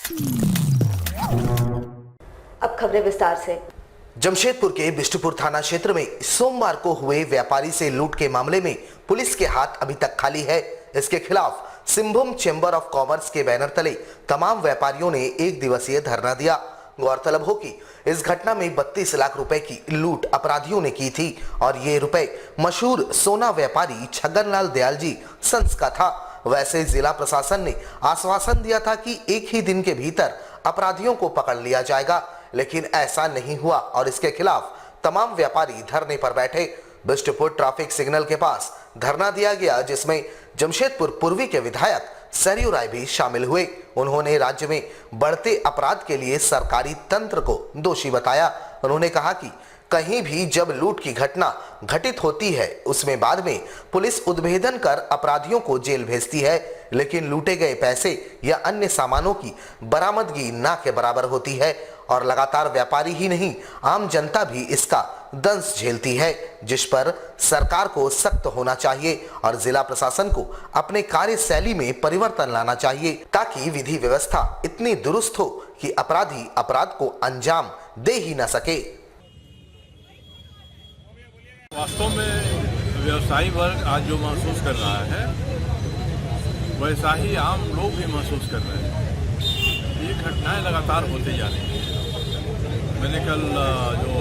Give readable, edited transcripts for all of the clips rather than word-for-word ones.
अब खबरें विस्तार से। जमशेदपुर के बिष्टुपुर थाना क्षेत्र में सोमवार को हुए व्यापारी से लूट के मामले में पुलिस के हाथ अभी तक खाली है। इसके खिलाफ सिंहभूम चेंबर ऑफ कॉमर्स के बैनर तले तमाम व्यापारियों ने एक दिवसीय धरना दिया। गौरतलब हो कि इस घटना में 32 लाख रुपए की लूट अपराधियों ने की थी और ये रुपए मशहूर सोना व्यापारी छगनलाल दयाल जी संस का था। वैसे जिला प्रशासन ने आश्वासन दिया था कि एक ही दिन के भीतर अपराधियों को पकड़ लिया जाएगा, लेकिन ऐसा नहीं हुआ और इसके खिलाफ तमाम व्यापारी धरने पर बैठे। बिष्टुपुर ट्रैफिक सिग्नल के पास धरना दिया गया, जिसमें जमशेदपुर पूर्वी के विधायक सरयू राय भी शामिल हुए। उन्होंने राज्य में बढ़ते अपराध के लिए सरकारी तंत्र को दोषी बताया। उन्होंने कहा कि कहीं भी जब लूट की घटना घटित होती है उसमें बाद में पुलिस उद्भेदन कर अपराधियों को जेल भेजती है, लेकिन लूटे गए पैसे या अन्य सामानों की बरामदगी ना के बराबर होती है और लगातार व्यापारी ही नहीं आम जनता भी इसका दंश झेलती है, जिस पर सरकार को सख्त होना चाहिए और जिला प्रशासन को अपने कार्यशैली में परिवर्तन लाना चाहिए ताकि विधि व्यवस्था इतनी दुरुस्त हो कि अपराधी अपराध को अंजाम दे ही न सके। वास्तव में व्यवसायी वर्ग आज जो महसूस कर रहा है वैसा ही आम लोग भी महसूस कर रहे हैं। ये घटनाएं लगातार होते जा रही हैं। मैंने कल जो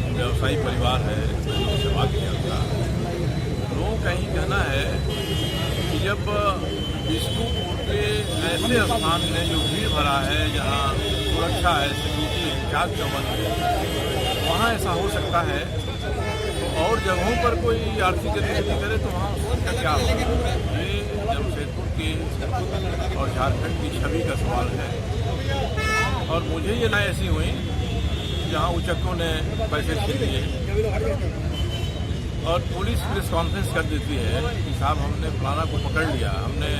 व्यवसायी परिवार है उनसे बात किया था। लोगों का ही कहना है कि जब बिष्टुपुर के ऐसे स्थान में जो भीड़ भरा है, जहाँ सुरक्षा है, सिक्योरिटी है, चाक चौबंद है, वहाँ ऐसा हो सकता है, तो और जगहों पर कोई आर्थिक गतिविधि करे तो वहाँ उसका क्या होगा? ये जमशेदपुर की और झारखंड की छवि का सवाल है। और मुझे ये ना ऐसी हुई जहाँ उचक्कों ने पैसे छीन लिए और पुलिस प्रेस कॉन्फ्रेंस कर देती है कि साहब हमने फलाना को पकड़ लिया, हमने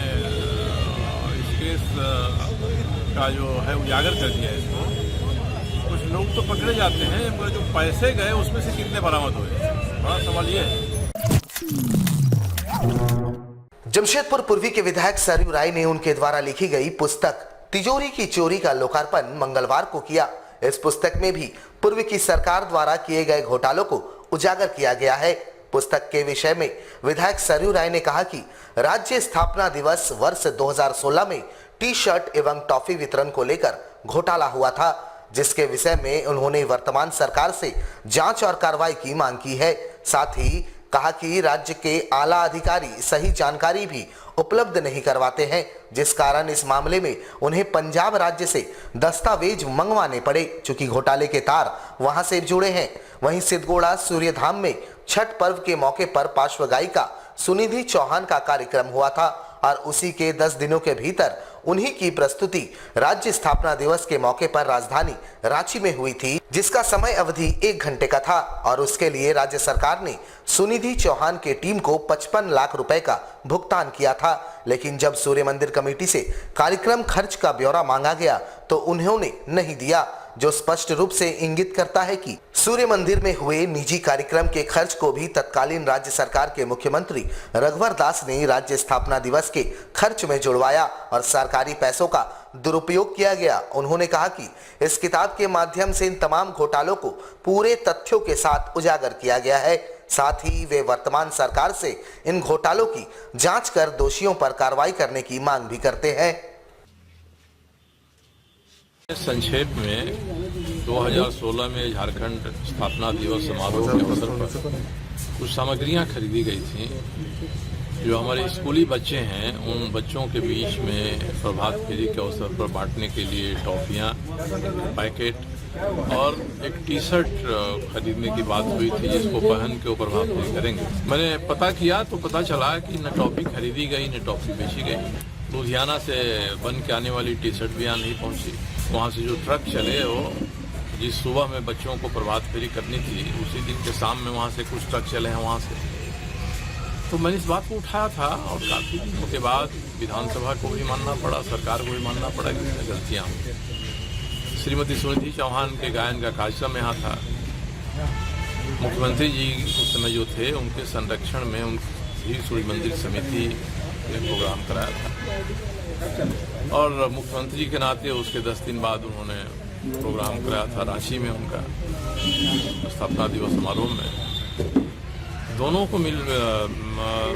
इस केस का जो है उजागर कर दिया इसको। कुछ लोग तो पकड़े जाते हैं, मगर जो पैसे गए उसमें से कितने बरामद हुए, बड़ा सवाल ये है। जमशेदपुर पूर्वी के विधायक सरयू राय ने उनके द्वारा लिखी गई पुस्तक तिजोरी की चोरी का लोकार्पण मंगलवार को किया। इस पुस्तक में भी पूर्व की सरकार द्वारा किए गए घोटालों को उजागर किया गया है। पुस्तक के विषय में विधायक सरयू राय ने कहा कि राज्य स्थापना दिवस वर्ष 2016 में टी शर्ट एवं टॉफी वितरण को लेकर घोटाला हुआ था, जिसके विषय में उन्होंने वर्तमान सरकार से जांच और कार्रवाई की मांग की है। साथ ही कहा कि राज्य के आला अधिकारी सही जानकारी भी उपलब्ध नहीं करवाते हैं, जिस कारण इस मामले में उन्हें पंजाब राज्य से दस्तावेज मंगवाने पड़े, चूंकि घोटाले के तार वहां से जुड़े हैं। वहीं सिद्धगोड़ा सूर्यधाम में छठ पर्व के मौके पर पार्श्व गायिका सुनिधि चौहान का कार्यक्रम हुआ था और उसी के 10 दिनों के भीतर उन्हीं की प्रस्तुति राज्य स्थापना दिवस के मौके पर राजधानी रांची में हुई थी, जिसका समय अवधि 1 घंटे का था और उसके लिए राज्य सरकार ने सुनिधि चौहान के टीम को 55 लाख रुपए का भुगतान किया था। लेकिन जब सूर्य मंदिर कमेटी से कार्यक्रम खर्च का ब्यौरा मांगा गया तो उन्होंने नहीं दिया, जो स्पष्ट रूप से इंगित करता है कि सूर्य मंदिर में हुए निजी कार्यक्रम के खर्च को भी तत्कालीन राज्य सरकार के मुख्यमंत्री रघुवर दास ने राज्य स्थापना दिवस के खर्च में जुड़वाया और सरकारी पैसों का दुरुपयोग किया गया। उन्होंने कहा कि इस किताब के माध्यम से इन तमाम घोटालों को पूरे तथ्यों के साथ उजागर किया गया है। साथ ही वे वर्तमान सरकार से इन घोटालों की जांच कर दोषियों पर कार्रवाई करने की मांग भी करते हैं। संक्षेप में 2016 में झारखंड स्थापना दिवस समारोह के अवसर पर कुछ सामग्रियां खरीदी गई थी, जो हमारे स्कूली बच्चे हैं उन बच्चों के बीच में प्रभात फेरी के अवसर पर बांटने के लिए टॉफियां, पैकेट और एक टी शर्ट खरीदने की बात हुई थी, जिसको पहन के ऊपर प्रभात फेरी करेंगे। मैंने पता किया तो पता चला कि न टॉफी खरीदी गई न टॉफी बेची गई। लुधियाना से बन के आने वाली टी शर्ट भी यहाँ नहीं पहुँची। वहाँ से जो ट्रक चले वो जिस सुबह में बच्चों को प्रभात फेरी करनी थी, उसी दिन के शाम में वहाँ से कुछ ट्रक चले हैं वहाँ से। तो मैंने इस बात को उठाया था और काफ़ी दिनों के बाद विधानसभा को भी मानना पड़ा, सरकार को भी मानना पड़ा कि इसमें गलतियाँ हुई। श्रीमती सुनिधि चौहान के गायन का कार्यक्रम यहाँ था। मुख्यमंत्री जी उस समय जो थे उनके संरक्षण में उनकी सूर्य मंदिर समिति ने प्रोग्राम कराया था। और मुख्यमंत्री के नाते उसके 10 दिन बाद उन्होंने प्रोग्राम कराया था रांची में उनका स्थापना दिवस समारोह में। दोनों को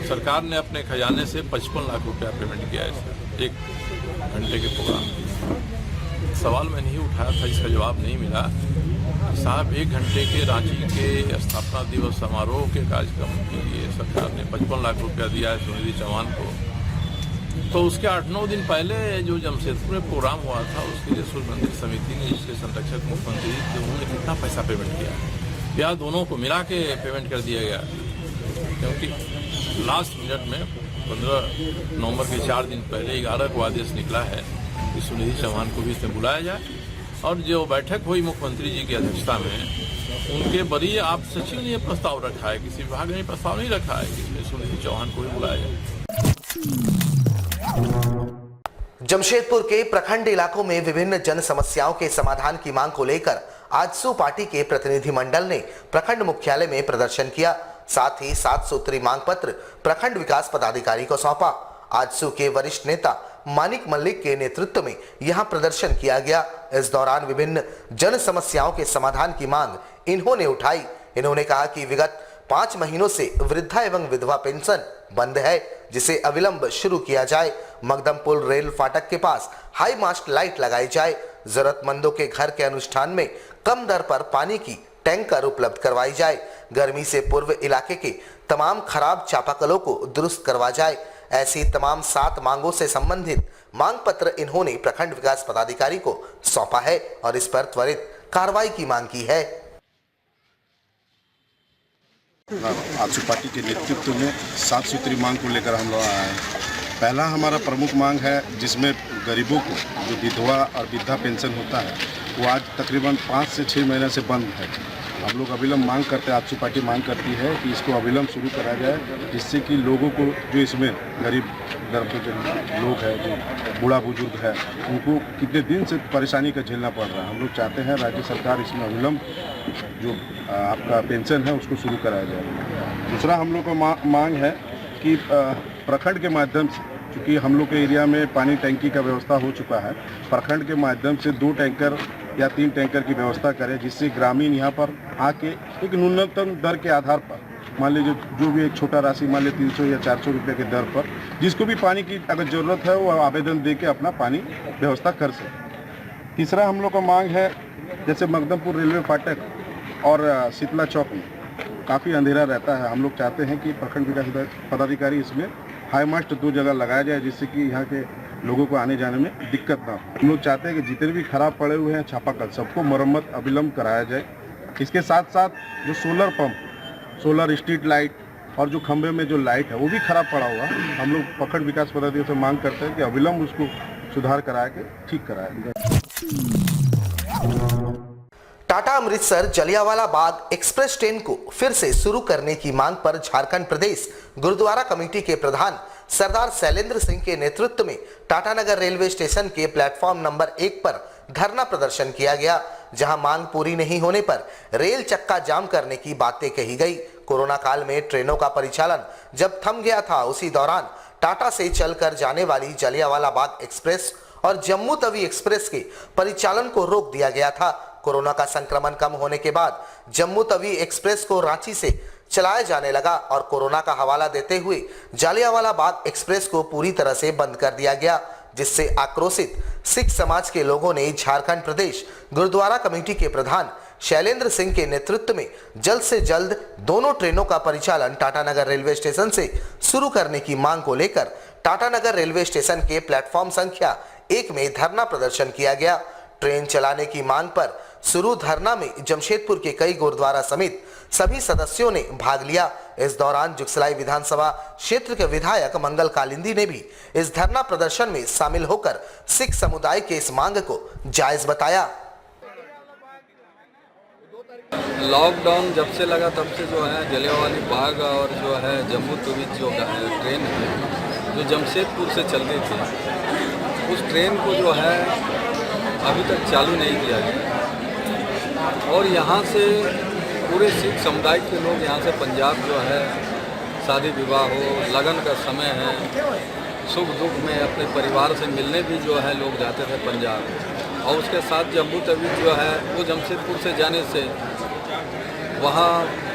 सरकार ने अपने खजाने से 55 लाख रुपया पेमेंट किया है 1 घंटे के प्रोग्राम की। सवाल मैं नहीं उठाया था, इसका जवाब नहीं मिला। साहब 1 घंटे के रांची के स्थापना दिवस समारोह के कार्यक्रम के लिए सरकार ने 55 लाख रुपया दिया है सुनिधि चौहान को। तो उसके 8-9 दिन पहले जो जमशेदपुर में प्रोग्राम हुआ था उसके लिए सूर्य मंदिर समिति ने, जिसके संरक्षक मुख्यमंत्री थे, उन्होंने कितना पैसा पेमेंट किया या दोनों को मिला के पेमेंट कर दिया गया, क्योंकि लास्ट मिनट में 15 नवंबर के 4 दिन पहले 11 को आदेश निकला है कि सुनिधि चौहान को भी इसमें बुलाया जाए। और जो बैठक हुई मुख्यमंत्री जी की अध्यक्षता में, उनके वरीय आप सचिव ने यह प्रस्ताव रखा है, किसी विभाग ने प्रस्ताव नहीं रखा है कि सुनिधि चौहान को भी बुलाया जाए। जमशेदपुर के प्रखंड इलाकों में विभिन्न जन समस्याओं के समाधान की मांग को लेकर आजसू पार्टी के प्रतिनिधिमंडल ने प्रखंड मुख्यालय में प्रदर्शन किया। साथ ही 7 सूत्री मांग पत्र प्रखंड विकास पदाधिकारी को सौंपा। आजसू के वरिष्ठ नेता मानिक मल्लिक के नेतृत्व में यहां प्रदर्शन किया गया। इस दौरान विभिन्न जन समस्याओं के समाधान की मांग इन्होंने उठाई। इन्होंने कहा कि विगत 5 महीनों से वृद्धा एवं विधवा पेंशन बंद है, जिसे अविलंब शुरू किया जाए। मकदमपुर रेल फाटक के पास हाई मास्ट लाइट लगाई जाए। जरूरतमंदों के घर के अनुष्ठान में कम दर पर पानी की टैंकर उपलब्ध करवाई जाए। गर्मी से पूर्व इलाके के तमाम खराब चापाकलों को दुरुस्त करवा जाए। ऐसी तमाम 7 मांगों से संबंधित मांग पत्र इन्होंने प्रखंड विकास पदाधिकारी को सौंपा है और इस पर त्वरित कार्रवाई की मांग की है। आजसू पार्टी के नेतृत्व में 7 सूत्री मांग को लेकर हम लोग आए हैं। पहला हमारा प्रमुख मांग है, जिसमें गरीबों को जो विधवा और वृद्धा पेंशन होता है वो आज तकरीबन 5 से 6 महीने से बंद है। हम लोग अविलंब मांग करते हैं, आजसू पार्टी मांग करती है कि इसको अविलंब शुरू करा जाए, जिससे कि लोगों को जो इसमें गरीब दर के जो लोग हैं, जो बूढ़ा बुजुर्ग है, उनको कितने दिन से परेशानी का झेलना पड़ रहा है। हम लोग चाहते हैं राज्य सरकार इसमें अविलंब जो आपका पेंशन है उसको शुरू कराया जाए। दूसरा हम लोग का मांग है कि प्रखंड के माध्यम से, क्योंकि हम लोग के एरिया में पानी टैंकी का व्यवस्था हो चुका है, प्रखंड के माध्यम से 2 टैंकर या 3 टैंकर की व्यवस्था करें, जिससे ग्रामीण यहाँ पर आके एक न्यूनतम दर के आधार पर, मान लीजिए जो भी एक छोटा राशि, मान लीजिए 300 या 400 रुपये के दर पर, जिसको भी पानी की अगर ज़रूरत है वो आवेदन दे के अपना पानी व्यवस्था कर सके। तीसरा हम लोग का मांग है, जैसे मकदमपुर रेलवे फाटक और शीतला चौक में काफ़ी अंधेरा रहता है। हम लोग चाहते हैं कि प्रखंड विकास पदाधिकारी इसमें हाई मास्ट 2 जगह लगाया जाए, जिससे कि यहाँ के लोगों को आने जाने में दिक्कत ना हो। हम लोग चाहते हैं कि जितने भी खराब पड़े हुए हैं चापाकल, सबको मरम्मत अविलंब कराया जाए। इसके साथ साथ जो solar pump, solar street light और जो खंभे में जो लाइट है वो भी खराब पड़ा हुआ, हम लोग प्रखंड विकास पदाधिकारी से मांग करते हैं कि अविलंब उसको सुधार करा के ठीक कराया जाए। टाटा अमृतसर जलियांवाला बाग एक्सप्रेस ट्रेन को फिर से शुरू करने की मांग पर झारखंड प्रदेश गुरुद्वारा कमेटी के प्रधान सरदार शैलेंद्र सिंह के नेतृत्व में टाटानगर रेलवे स्टेशन के प्लेटफॉर्म नंबर 1 पर धरना प्रदर्शन किया गया, जहां मांग पूरी नहीं होने पर रेल चक्का जाम करने की बातें कही गई। कोरोना काल में ट्रेनों का परिचालन जब थम गया था, उसी दौरान टाटा से चलकर जाने वाली जलियांवाला बाग एक्सप्रेस और जम्मू तवी एक्सप्रेस के परिचालन को रोक दिया गया था। कोरोना का संक्रमण कम होने के बाद जम्मू तवी एक्सप्रेस को रांची से चलाया जाने लगा और कोरोना का हवाला देते हुए जलियांवाला बाग एक्सप्रेस को पूरी तरह से बंद कर दिया गया, जिससे आक्रोशित सिख समाज के लोगों ने झारखंड प्रदेश गुरुद्वारा कमेटी के प्रधान शैलेंद्र सिंह के नेतृत्व में जल्द से जल्द दोनों ट्रेनों का परिचालन टाटानगर रेलवे स्टेशन से शुरू करने की मांग को लेकर टाटानगर रेलवे स्टेशन के प्लेटफॉर्म संख्या 1 में धरना प्रदर्शन किया गया। ट्रेन चलाने की मांग पर शुरू धरना में जमशेदपुर के कई गुरुद्वारा समेत सभी सदस्यों ने भाग लिया। इस दौरान जुगसलाई विधानसभा क्षेत्र के विधायक मंगल कालिंदी ने भी इस धरना प्रदर्शन में शामिल होकर सिख समुदाय के इस मांग को जायज बताया। लॉकडाउन जब से लगा तब से जो है जलियांवाला बाग और जो है जम्मू तवी जो है ट्रेन है जो जमशेदपुर से चल रही थी, उस ट्रेन को जो है अभी तक चालू नहीं किया गया और यहाँ से पूरे सिख समुदाय के लोग यहाँ से पंजाब जो है शादी विवाह हो, लगन का समय है, सुख दुख में अपने परिवार से मिलने भी जो है लोग जाते थे पंजाब। और उसके साथ जम्मू तवी जो है वो जमशेदपुर से जाने से वहाँ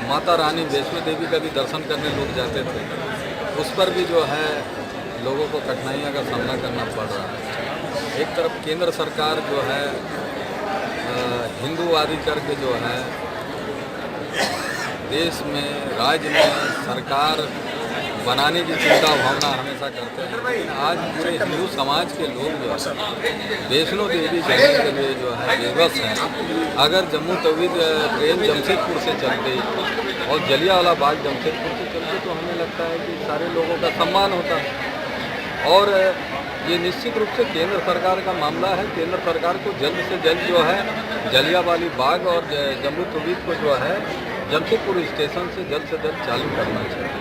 माता रानी वैष्णो देवी का भी दर्शन करने लोग जाते थे। उस पर भी जो है लोगों को कठिनाइयों का सामना करना पड़ रहा है। एक तरफ केंद्र सरकार जो है हिंदूवादी करके जो है देश में राज्य में सरकार बनाने की चिंता भावना हमेशा करते हैं, लेकिन आज पूरे हिंदू समाज के लोग जो है वैष्णो देवी जाने के लिए जो है बेबस हैं। अगर जम्मू तवी ट्रेन जमशेदपुर से चलती और जलियांवाला बाग जमशेदपुर से चलते तो हमें लगता है कि सारे लोगों का सम्मान होता है। और ये निश्चित रूप से केंद्र सरकार का मामला है। केंद्र सरकार को जल्द से जल्द जो है जलियांवाला बाग और जम्मू तवी को जो है जमशेदपुर स्टेशन से जल्द चालू करना चाहिए।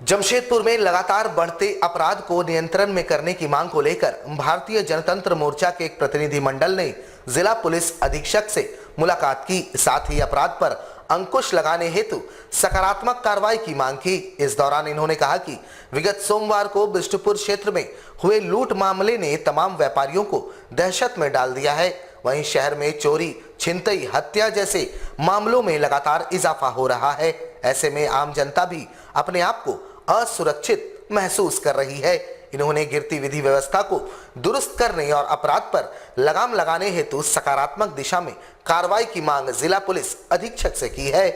जमशेदपुर में लगातार बढ़ते अपराध को नियंत्रण में करने की मांग को लेकर भारतीय जनतंत्र मोर्चा के एक प्रतिनिधिमंडल ने जिला पुलिस अधीक्षक से मुलाकात की। साथ ही अपराध पर अंकुश लगाने हेतु सकारात्मक कार्रवाई की मांग की। इस दौरान इन्होंने कहा कि विगत सोमवार को बिष्टुपुर क्षेत्र में हुए लूट मामले ने तमाम व्यापारियों को दहशत में डाल दिया है। वहीं शहर में चोरी, छिनतई, हत्या जैसे मामलों में लगातार इजाफा हो रहा है। ऐसे में आम जनता भी अपने आप को असुरक्षित महसूस कर रही है। इन्होंने गिरती विधि व्यवस्था को दुरुस्त करने और अपराध पर लगाम लगाने हेतु सकारात्मक दिशा में कार्रवाई की मांग जिला पुलिस अधीक्षक से की है।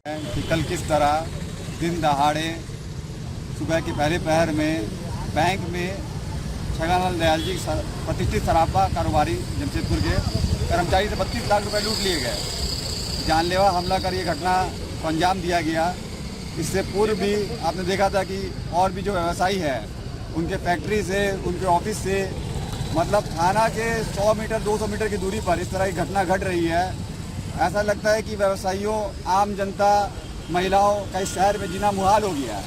कि कल किस तरह दिन दहाड़े सुबह के पहले पहर में बैंक में छगनलाल दयाल जी प्रतिष्ठित सराफा कारोबारी जमशेदपुर के कर्मचारी से 32 लाख रुपए लूट लिए गए। जानलेवा हमला कर ये घटना को अंजाम दिया गया। इससे पूर्व भी आपने देखा था कि और भी जो व्यवसायी है उनके फैक्ट्री से, उनके ऑफिस से, मतलब थाना के 100 मीटर 200 मीटर की दूरी पर इस तरह की घटना घट रही है। ऐसा लगता है कि व्यवसायियों, आम जनता, महिलाओं का इस शहर में जीना मुहाल हो गया है।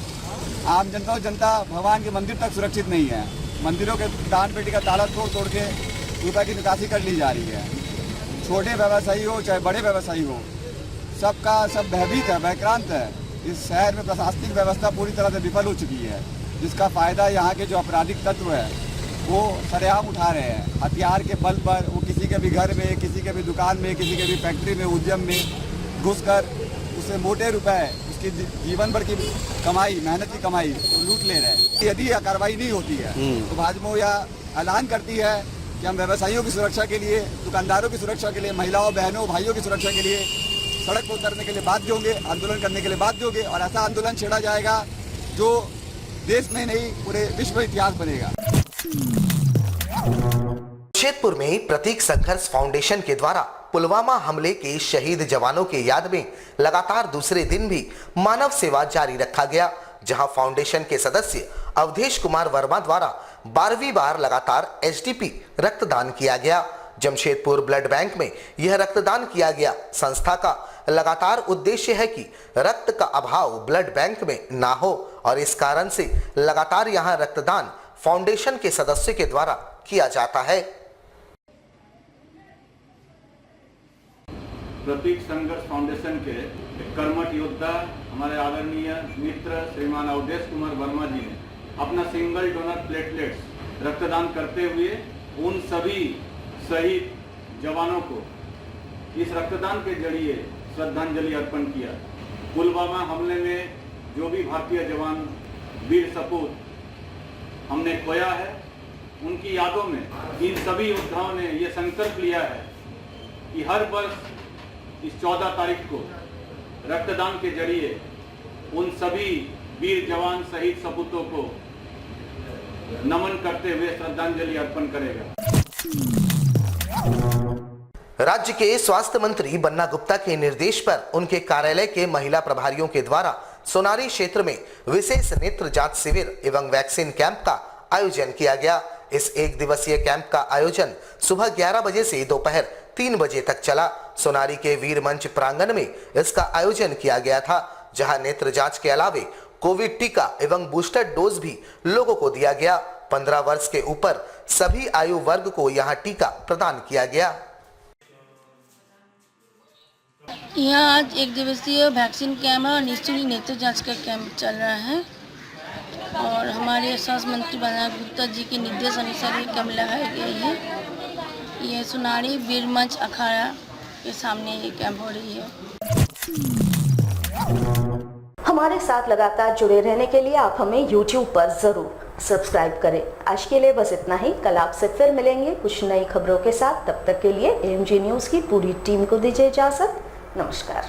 आम जनता और जनता भगवान के मंदिर तक सुरक्षित नहीं है। मंदिरों के दान पेटी का ताला तोड़ के रुपये की निकासी कर ली जा रही है। छोटे व्यवसायी हो चाहे बड़े व्यवसायी हो, सबका सब भयभीत है, भयक्रांत है। इस शहर में प्रशासनिक व्यवस्था पूरी तरह से विफल हो चुकी है, जिसका फ़ायदा यहाँ के जो आपराधिक तत्व है वो सरेआम उठा रहे हैं। हथियार के बल पर वो किसी के भी घर में, किसी के भी दुकान में, किसी के भी फैक्ट्री में, उद्यम में घुसकर उससे मोटे रुपए, उसकी जीवन भर की कमाई, मेहनत की कमाई वो लूट ले रहे हैं। यदि यह कार्रवाई नहीं होती है तो भाजपा यह ऐलान करती है कि हम व्यवसायियों की सुरक्षा के लिए, दुकानदारों की सुरक्षा के लिए, महिलाओं, बहनों, भाइयों की सुरक्षा के लिए सड़क पर उतरने के लिए बाध्य होंगे, आंदोलन करने के लिए बाध्य होंगे। और ऐसा आंदोलन छेड़ा जाएगा जो देश में नहीं पूरे विश्व में इतिहास बनेगा। जमशेदपुर में प्रतीक संघर्ष फाउंडेशन के द्वारा पुलवामा हमले के शहीद जवानों के याद में लगातार दूसरे दिन भी मानव सेवा जारी रखा गया, जहां फाउंडेशन के सदस्य अवधेश कुमार वर्मा द्वारा 12वीं बार लगातार एचडीपी रक्तदान किया गया। जमशेदपुर ब्लड बैंक में यह रक्तदान किया गया। संस्था का लगातार उद्देश्य है कि रक्त का अभाव ब्लड बैंक में ना हो और इस कारण से लगातार यहां रक्तदान फाउंडेशन के सदस्यों के द्वारा किया जाता है। प्रतीक संघर्ष फाउंडेशन के एक कर्मठ योद्धा हमारे आदरणीय मित्र श्रीमान अवधेश कुमार वर्मा जी ने अपना सिंगल डोनर प्लेटलेट्स रक्तदान करते हुए उन सभी शहीद जवानों को इस रक्तदान के जरिए श्रद्धांजलि अर्पण किया। पुलवामा हमले में जो भी भारतीय जवान वीर सपूत हमने खोया है, उनकी यादों में इन सभी योद्धाओं ने ये संकल्प लिया है कि हर वर्ष इस 14 तारीख को रक्तदान के जरिए उन सभी वीर जवान शहीद सपूतों को नमन करते हुए श्रद्धांजलि अर्पण करेगा। राज्य के स्वास्थ्य मंत्री बन्ना गुप्ता के निर्देश पर उनके कार्यालय के महिला प्रभारियों के द्वारा सोनारी क्षेत्र में विशेष नेत्र जांच शिविर एवं वैक्सीन कैंप का आयोजन किया गया। इस एक दिवसीय कैंप का आयोजन सुबह 11 बजे से दोपहर 3 बजे तक चला। सोनारी के वीर मंच प्रांगण में इसका आयोजन किया गया था, जहां नेत्र जांच के अलावे कोविड टीका एवं बूस्टर डोज भी लोगों को दिया गया। 15 वर्ष के ऊपर सभी आयु वर्ग को यहां टीका प्रदान किया गया। यहाँ आज 1 दिवसीय वैक्सीन कैंप और निःशुल्क नेत्र जांच का कैंप चल रहा है और हमारे स्वास्थ्य मंत्री बलराम गुप्ता जी के निर्देश अनुसार ये कैंप लगाई गई है। ये सुनारी वीरमंच अखाड़ा के सामने ये कैंप हो रही है। हमारे साथ लगातार जुड़े रहने के लिए आप हमें YouTube पर जरूर सब्सक्राइब करें। आज के लिए बस इतना ही। कल आपसे फिर मिलेंगे कुछ नई खबरों के साथ। तब तक के लिए AMG न्यूज़ की पूरी टीम को दीजिए इजाजत। नमस्कार।